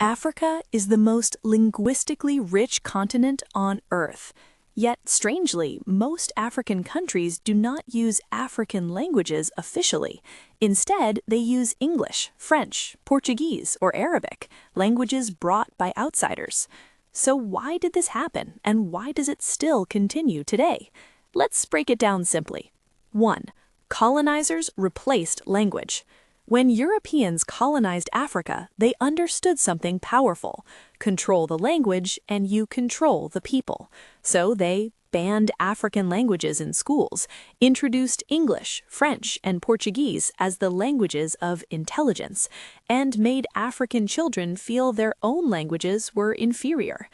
Africa is the most linguistically rich continent on Earth. Yet, strangely, most African countries do not use African languages officially. Instead, they use English, French, Portuguese, or Arabic, languages brought by outsiders. So why did this happen, and why does it still continue today? Let's break it down simply. 1. Colonizers replaced language. When Europeans colonized Africa, they understood something powerful. Control the language, and you control the people. So they banned African languages in schools, introduced English, French, and Portuguese as the languages of intelligence, and made African children feel their own languages were inferior.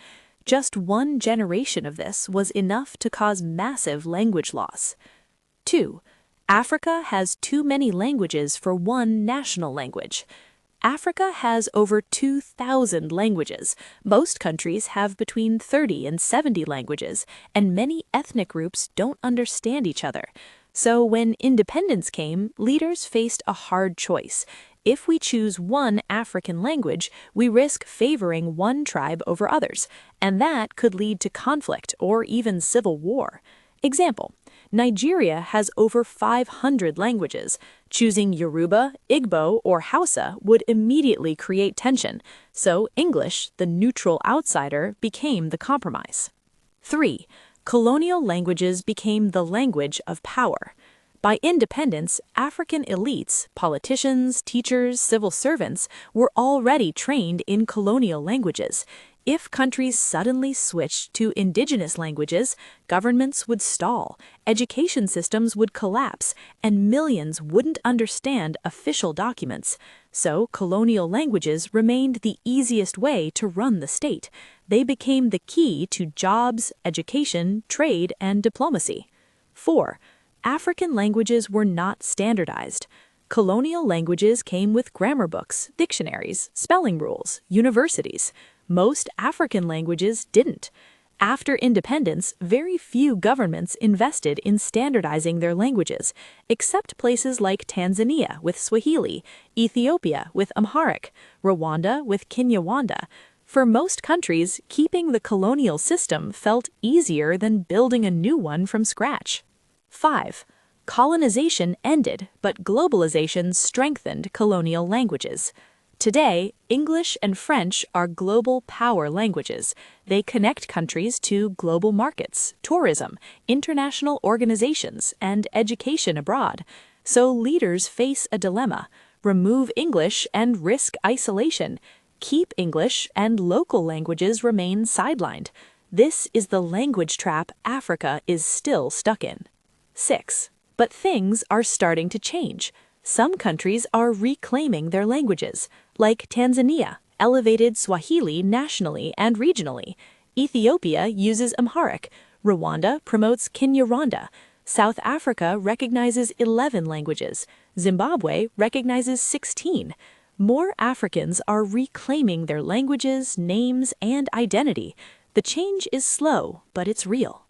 Just one generation of this was enough to cause massive language loss. 2. Africa has too many languages for one national language. Africa has over 2,000 languages. Most countries have between 30 and 70 languages, and many ethnic groups don't understand each other. So when independence came, leaders faced a hard choice. If we choose one African language, we risk favoring one tribe over others, and that could lead to conflict or even civil war. Example: Nigeria has over 500 languages. Choosing Yoruba, Igbo, or Hausa would immediately create tension, so English, the neutral outsider, became the compromise. 3. Colonial languages became the language of power. By independence, African elites, politicians, teachers, civil servants, were already trained in colonial languages. If countries suddenly switched to indigenous languages, governments would stall, education systems would collapse, and millions wouldn't understand official documents. So colonial languages remained the easiest way to run the state. They became the key to jobs, education, trade, and diplomacy. 4. African languages were not standardized. Colonial languages came with grammar books, dictionaries, spelling rules, universities. Most African languages didn't. After independence, very few governments invested in standardizing their languages, except places like Tanzania with Swahili, Ethiopia with Amharic, Rwanda with Kinyarwanda. For most countries, keeping the colonial system felt easier than building a new one from scratch. 5. Colonization ended, but globalization strengthened colonial languages. Today, English and French are global power languages. They connect countries to global markets, tourism, international organizations, and education abroad. So leaders face a dilemma: remove English and risk isolation. Keep English and local languages remain sidelined. This is the language trap Africa is still stuck in. 6. But things are starting to change. Some countries are reclaiming their languages, like Tanzania elevated Swahili nationally and regionally. Ethiopia uses Amharic. Rwanda promotes Kinyarwanda. South Africa recognizes 11 languages. Zimbabwe recognizes 16. More Africans are reclaiming their languages, names, and identity. The change is slow, but it's real.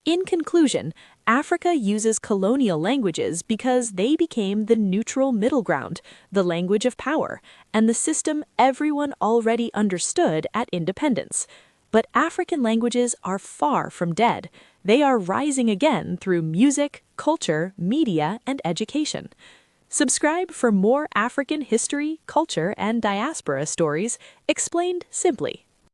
In conclusion, Africa uses colonial languages because they became the neutral middle ground, the language of power, and the system everyone already understood at independence. But African languages are far from dead. They are rising again through music, culture, media, and education. Subscribe for more African history, culture, and diaspora stories explained simply.